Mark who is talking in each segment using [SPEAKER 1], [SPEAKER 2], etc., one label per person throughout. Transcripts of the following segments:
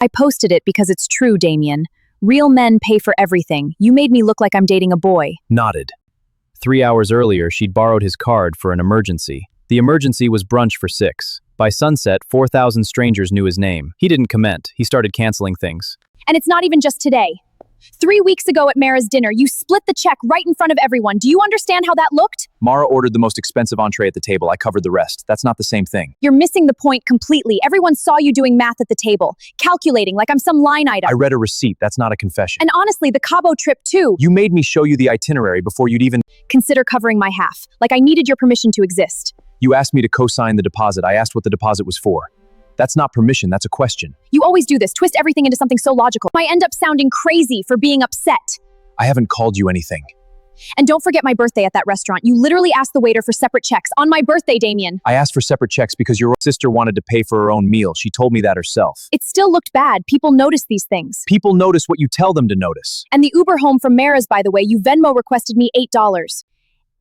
[SPEAKER 1] I posted it because it's true, Damien. Real men pay for everything. You made me look like I'm dating a boy.
[SPEAKER 2] Nodded. 3 hours earlier, she'd borrowed his card for an emergency. The emergency was brunch for 6. By sunset, 4,000 strangers knew his name. He didn't comment. He started canceling things.
[SPEAKER 1] And it's not even just today. 3 weeks ago at Mara's dinner, you split the check right in front of everyone. Do you understand how that looked?
[SPEAKER 2] Mara ordered the most expensive entree at the table. I covered the rest. That's not the same thing.
[SPEAKER 1] You're missing the point completely. Everyone saw you doing math at the table, calculating like I'm some line item.
[SPEAKER 2] I read a receipt. That's not a confession.
[SPEAKER 1] And honestly, the Cabo trip too.
[SPEAKER 2] You made me show you the itinerary before you'd even...
[SPEAKER 1] Consider covering my half, like I needed your permission to exist.
[SPEAKER 2] You asked me to co-sign the deposit. I asked what the deposit was for. That's not permission, that's a question.
[SPEAKER 1] You always do this, twist everything into something so logical. I end up sounding crazy for being upset.
[SPEAKER 2] I haven't called you anything.
[SPEAKER 1] And don't forget my birthday at that restaurant. You literally asked the waiter for separate checks on my birthday, Damien.
[SPEAKER 2] I asked for separate checks because your sister wanted to pay for her own meal. She told me that herself.
[SPEAKER 1] It still looked bad. People notice these things.
[SPEAKER 2] People notice what you tell them to notice.
[SPEAKER 1] And the Uber home from Mara's, by the way, you Venmo requested me $8.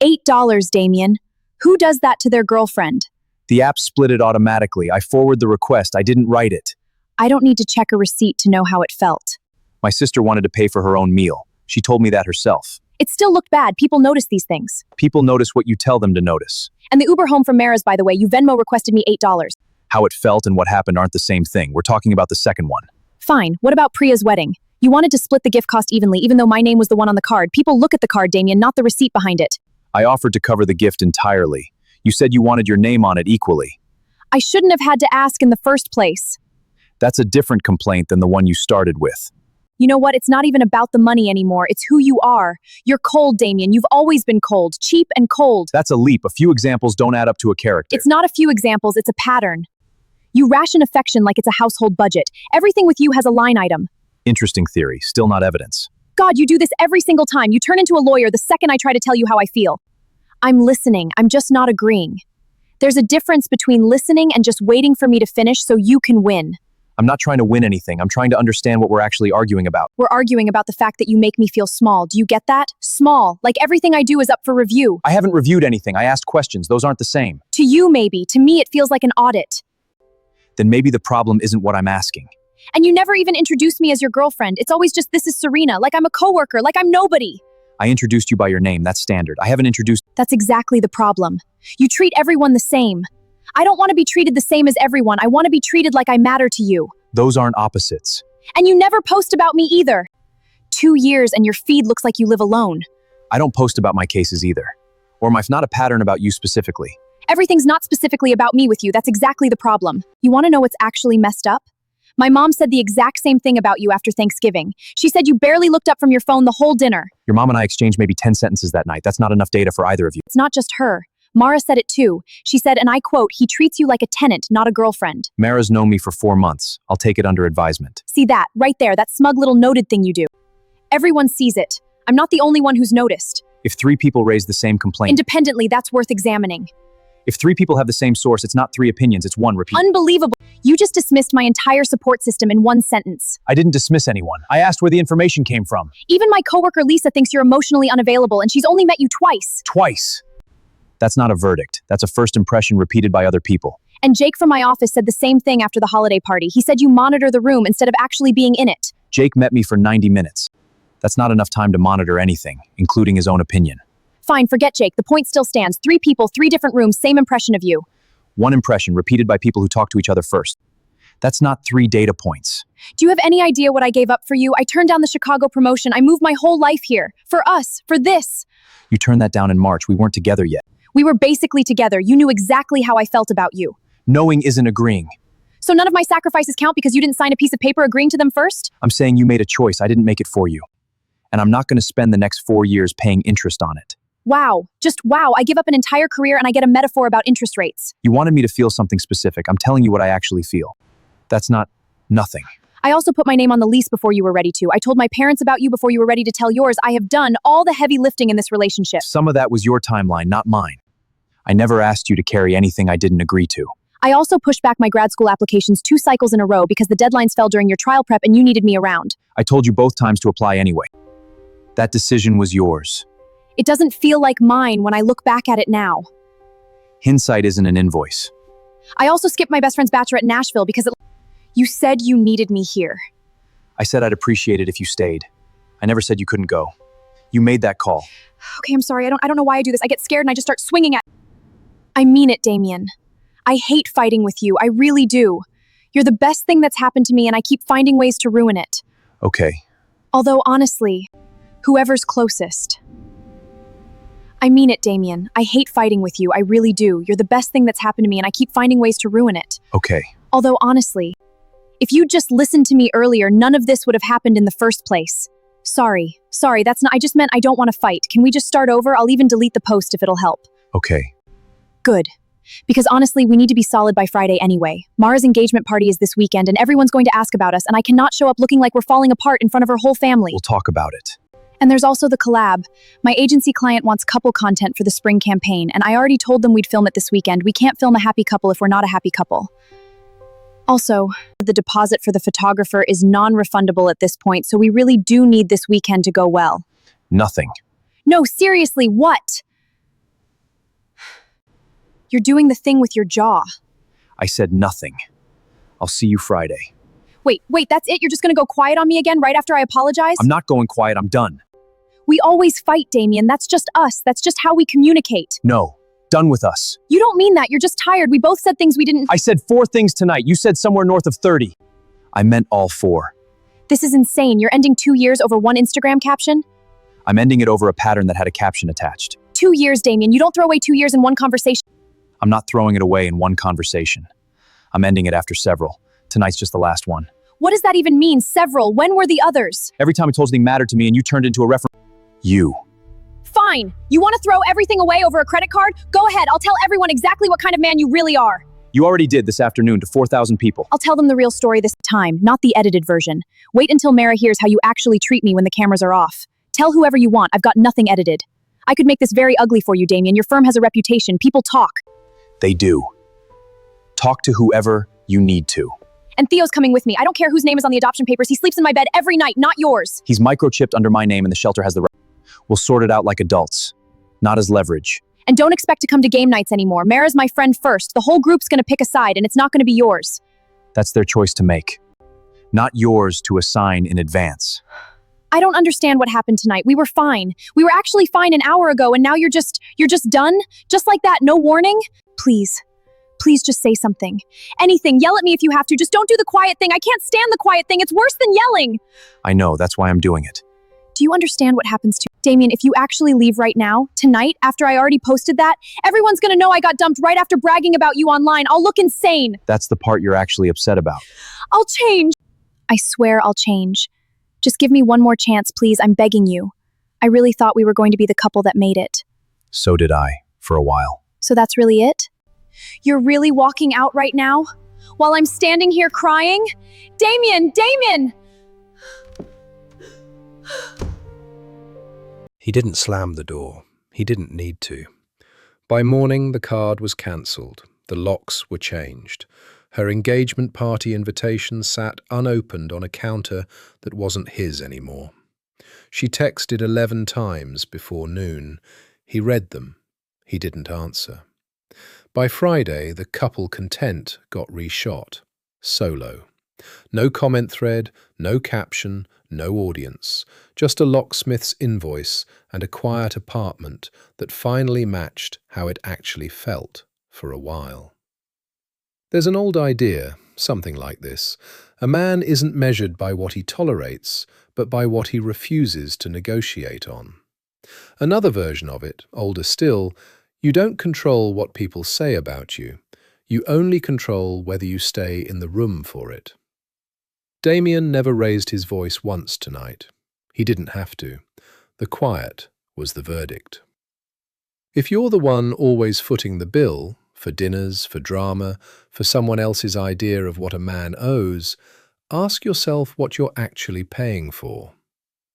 [SPEAKER 1] $8, Damien. Who does that to their girlfriend?
[SPEAKER 2] The app split it automatically. I forwarded the request. I didn't write it.
[SPEAKER 1] I don't need to check a receipt to know how it felt.
[SPEAKER 2] My sister wanted to pay for her own meal. She told me that herself.
[SPEAKER 1] It still looked bad. People notice these things.
[SPEAKER 2] People notice what you tell them to notice.
[SPEAKER 1] And the Uber home from Mara's, by the way, you Venmo requested me $8.
[SPEAKER 2] How it felt and what happened aren't the same thing. We're talking about the second one.
[SPEAKER 1] Fine. What about Priya's wedding? You wanted to split the gift cost evenly, even though my name was the one on the card. People look at the card, Damien, not the receipt behind it.
[SPEAKER 2] I offered to cover the gift entirely. You said you wanted your name on it equally.
[SPEAKER 1] I shouldn't have had to ask in the first place.
[SPEAKER 2] That's a different complaint than the one you started with.
[SPEAKER 1] You know what? It's not even about the money anymore. It's who you are. You're cold, Damien. You've always been cold, cheap and cold.
[SPEAKER 2] That's a leap. A few examples don't add up to a character.
[SPEAKER 1] It's not a few examples, it's a pattern. You ration affection like it's a household budget. Everything with you has a line item.
[SPEAKER 2] Interesting theory. Still not evidence.
[SPEAKER 1] God, you do this every single time. You turn into a lawyer the second I try to tell you how I feel. I'm listening. I'm just not agreeing. There's a difference between listening and just waiting for me to finish so you can win.
[SPEAKER 2] I'm not trying to win anything. I'm trying to understand what we're actually arguing about.
[SPEAKER 1] We're arguing about the fact that you make me feel small. Do you get that? Small. Like everything I do is up for review.
[SPEAKER 2] I haven't reviewed anything. I asked questions. Those aren't the same.
[SPEAKER 1] To you, maybe. To me, it feels like an audit.
[SPEAKER 2] Then maybe the problem isn't what I'm asking.
[SPEAKER 1] And you never even introduced me as your girlfriend. It's always just, this is Serena, like I'm a coworker, like I'm nobody.
[SPEAKER 2] I introduced you by your name. That's standard. I haven't introduced...
[SPEAKER 1] That's exactly the problem. You treat everyone the same. I don't want to be treated the same as everyone. I want to be treated like I matter to you.
[SPEAKER 2] Those aren't opposites.
[SPEAKER 1] And you never post about me either. 2 years and your feed looks like you live alone.
[SPEAKER 2] I don't post about my cases either. Or it's not a pattern about you specifically.
[SPEAKER 1] Everything's not specifically about me with you. That's exactly the problem. You want to know what's actually messed up? My mom said the exact same thing about you after Thanksgiving. She said you barely looked up from your phone the whole dinner.
[SPEAKER 2] Your mom and I exchanged maybe 10 sentences that night. That's not enough data for either of you.
[SPEAKER 1] It's not just her. Mara said it too. She said, and I quote, he treats you like a tenant, not a girlfriend.
[SPEAKER 2] Mara's known me for 4 months. I'll take it under advisement.
[SPEAKER 1] See that, right there, that smug little noted thing you do. Everyone sees it. I'm not the only one who's noticed.
[SPEAKER 2] If 3 people raise the same complaint...
[SPEAKER 1] Independently, that's worth examining.
[SPEAKER 2] If 3 people have the same source, it's not 3 opinions, it's 1 repeat.
[SPEAKER 1] Unbelievable. You just dismissed my entire support system in 1 sentence.
[SPEAKER 2] I didn't dismiss anyone. I asked where the information came from.
[SPEAKER 1] Even my coworker Lisa thinks you're emotionally unavailable and she's only met you twice.
[SPEAKER 2] Twice. That's not a verdict. That's a first impression repeated by other people.
[SPEAKER 1] And Jake from my office said the same thing after the holiday party. He said you monitor the room instead of actually being in it.
[SPEAKER 2] Jake met me for 90 minutes. That's not enough time to monitor anything, including his own opinion.
[SPEAKER 1] Fine, forget Jake. The point still stands. 3 people, 3 different rooms, same impression of you.
[SPEAKER 2] 1 impression repeated by people who talk to each other first. That's not 3 data points.
[SPEAKER 1] Do you have any idea what I gave up for you? I turned down the Chicago promotion. I moved my whole life here. For us. For this.
[SPEAKER 2] You turned that down in March. We weren't together yet.
[SPEAKER 1] We were basically together. You knew exactly how I felt about you.
[SPEAKER 2] Knowing isn't agreeing.
[SPEAKER 1] So none of my sacrifices count because you didn't sign a piece of paper agreeing to them first?
[SPEAKER 2] I'm saying you made a choice. I didn't make it for you. And I'm not going to spend the next 4 years paying interest on it.
[SPEAKER 1] Wow. Just wow. I give up an entire career and I get a metaphor about interest rates.
[SPEAKER 2] You wanted me to feel something specific. I'm telling you what I actually feel. That's not nothing.
[SPEAKER 1] I also put my name on the lease before you were ready to. I told my parents about you before you were ready to tell yours. I have done all the heavy lifting in this relationship.
[SPEAKER 2] Some of that was your timeline, not mine. I never asked you to carry anything I didn't agree to.
[SPEAKER 1] I also pushed back my grad school applications 2 cycles in a row because the deadlines fell during your trial prep and you needed me around.
[SPEAKER 2] I told you both times to apply anyway. That decision was yours.
[SPEAKER 1] It doesn't feel like mine when I look back at it now.
[SPEAKER 2] Hindsight isn't an invoice.
[SPEAKER 1] I also skipped my best friend's bachelorette in Nashville because You said you needed me here.
[SPEAKER 2] I said I'd appreciate it if you stayed. I never said you couldn't go. You made that call.
[SPEAKER 1] Okay, I'm sorry. I don't know why I do this. I get scared and I just start swinging at. I mean it, Damien. I hate fighting with you. I really do. You're the best thing that's happened to me and I keep finding ways to ruin it.
[SPEAKER 2] Okay.
[SPEAKER 1] Although honestly, whoever's closest. I mean it, Damien. I hate fighting with you. I really do. You're the best thing that's happened to me and I keep finding ways to ruin it.
[SPEAKER 2] Okay.
[SPEAKER 1] Although honestly, if you'd just listened to me earlier, none of this would have happened in the first place. Sorry, that's not, I just meant I don't want to fight. Can we just start over? I'll even delete the post if it'll help.
[SPEAKER 2] Okay.
[SPEAKER 1] Good. Because honestly, we need to be solid by Friday anyway. Mara's engagement party is this weekend and everyone's going to ask about us and I cannot show up looking like we're falling apart in front of her whole family.
[SPEAKER 2] We'll talk about it.
[SPEAKER 1] And there's also the collab. My agency client wants couple content for the spring campaign and I already told them we'd film it this weekend. We can't film a happy couple if we're not a happy couple. Also, the deposit for the photographer is non-refundable at this point, so we really do need this weekend to go well.
[SPEAKER 2] Nothing.
[SPEAKER 1] No, seriously, what? You're doing the thing with your jaw.
[SPEAKER 2] I said nothing. I'll see you Friday.
[SPEAKER 1] Wait, that's it? You're just gonna go quiet on me again right after I apologize?
[SPEAKER 2] I'm not going quiet, I'm done.
[SPEAKER 1] We always fight, Damien. That's just us. That's just how we communicate.
[SPEAKER 2] No. Done with us.
[SPEAKER 1] You don't mean that. You're just tired. We both said things we didn't.
[SPEAKER 2] I said 4 things tonight. You said somewhere north of 30. I meant all 4.
[SPEAKER 1] This is insane. You're ending 2 years over one Instagram caption?
[SPEAKER 2] I'm ending it over a pattern that had a caption attached.
[SPEAKER 1] 2 years, Damien. You don't throw away 2 years in one conversation.
[SPEAKER 2] I'm not throwing it away in one conversation. I'm ending it after several. Tonight's just the last one.
[SPEAKER 1] What does that even mean? Several. When were the others?
[SPEAKER 2] Every time I told you something mattered to me and you turned into a reference. You.
[SPEAKER 1] Fine. You want to throw everything away over a credit card? Go ahead. I'll tell everyone exactly what kind of man you really are.
[SPEAKER 2] You already did this afternoon to 4,000 people.
[SPEAKER 1] I'll tell them the real story this time, not the edited version. Wait until Mara hears how you actually treat me when the cameras are off. Tell whoever you want. I've got nothing edited. I could make this very ugly for you, Damien. Your firm has a reputation. People talk.
[SPEAKER 2] They do. Talk to whoever you need to.
[SPEAKER 1] And Theo's coming with me. I don't care whose name is on the adoption papers. He sleeps in my bed every night, not yours.
[SPEAKER 2] He's microchipped under my name and the shelter has the right. We'll sort it out like adults, not as leverage.
[SPEAKER 1] And don't expect to come to game nights anymore. Mara's my friend first. The whole group's gonna pick a side, and it's not gonna be yours.
[SPEAKER 2] That's their choice to make. Not yours to assign in advance.
[SPEAKER 1] I don't understand what happened tonight. We were fine. We were actually fine an hour ago, and now you're just done? Just like that, no warning? Please just say something. Anything, yell at me if you have to. Just don't do the quiet thing. I can't stand the quiet thing. It's worse than yelling.
[SPEAKER 2] I know, that's why I'm doing it.
[SPEAKER 1] Do you understand what happens to Damien if you actually leave right now, tonight, after I already posted that? Everyone's gonna know I got dumped right after bragging about you online. I'll look insane.
[SPEAKER 2] That's the part you're actually upset about.
[SPEAKER 1] I'll change. I swear I'll change. Just give me one more chance, please. I'm begging you. I really thought we were going to be the couple that made it.
[SPEAKER 2] So did I, for a while.
[SPEAKER 1] So that's really it? You're really walking out right now? While I'm standing here crying? Damien!
[SPEAKER 3] He didn't slam the door. He didn't need to. By morning, the card was cancelled. The locks were changed. Her engagement party invitation sat unopened on a counter that wasn't his anymore. She texted 11 times before noon. He read them. He didn't answer. By Friday, the couple content got reshot. Solo. No comment thread, no caption, no audience. Just a locksmith's invoice and a quiet apartment that finally matched how it actually felt for a while. There's an old idea, something like this. A man isn't measured by what he tolerates, but by what he refuses to negotiate on. Another version of it, older still, you don't control what people say about you. You only control whether you stay in the room for it. Damien never raised his voice once tonight. He didn't have to. The quiet was the verdict. If you're the one always footing the bill, for dinners, for drama, for someone else's idea of what a man owes, ask yourself what you're actually paying for.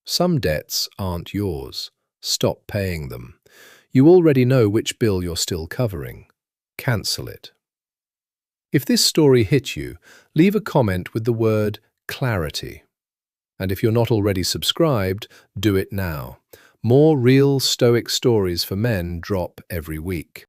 [SPEAKER 3] Some debts aren't yours. Stop paying them. You already know which bill you're still covering. Cancel it. If this story hit you, leave a comment with the word clarity. And if you're not already subscribed, do it now. More real stoic stories for men drop every week.